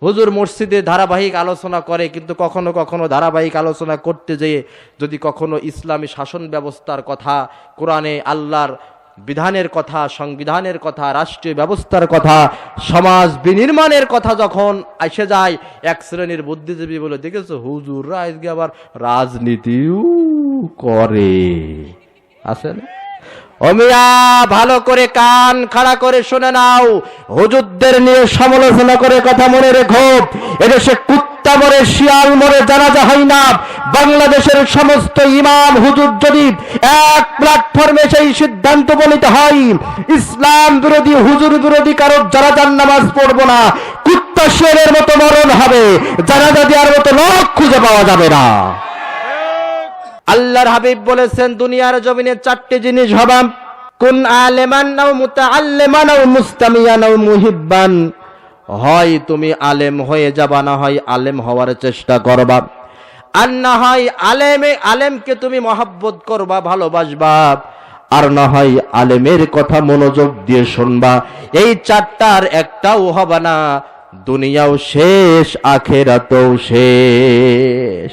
হুজুর মসজিদে ধারাবাহিক আলোচনা করে, কিন্তু কখনো কখনো ধারাবাহিক আলোচনা করতে যেয়ে যদি কখনো ইসলামী শাসন ব্যবস্থার কথা, কোরআনে আল্লাহর বিধানের কথা, সংবিধানের কথা, রাষ্ট্রীয় ব্যবস্থার কথা, সমাজ বিনির্মাণের কথা যখন এসে যায়, এক শ্রেণীর বুদ্ধিজীবী বলে, দেখেছো হুজুররা আজকে আবার রাজনীতিও করে। আছে না? ও মিয়া, ভালো করে কান খাড়া করে শুনে নাও, হুজুরদের নিয়ে সমালোচনা করে কথা মনে রেখো, এদেশে কুত্তা মরে শিয়াল মরে জানাজা হয় না। বাংলাদেশের সমস্ত ইমাম হুজুর যদি এক প্ল্যাটফর্মে সেই সিদ্ধান্ত উপনীত হয়, ইসলাম বিরোধী হুজুর বিরোধী কারো জানাজার নামাজ পড়বো না, কুত্তা শিয়ালের মতো মরণ হবে, জানাজা দেওয়ার মতো লোক খুঁজে পাওয়া যাবে না। আল্লাহর হাবিব বলেছেন, দুনিয়ার জমিনে চারটি জিনিস হবা, কুন আলেমান নাও মুতাআল্লিমান নাও মুস্তামিয়ান নাও মুহিব্বান। হয় তুমি আলেম হয়ে যাবা, না হয় আলেম হওয়ার চেষ্টা করবা, আর না হয় আলেমকে তুমি মহব্বত করবা, ভালোবাসবা, আর না হয় আলেমের কথা মনোযোগ দিয়ে শুনবা। এই চারটার একটাও হবে না, দুনিয়াও শেষ আখিরাতও শেষ।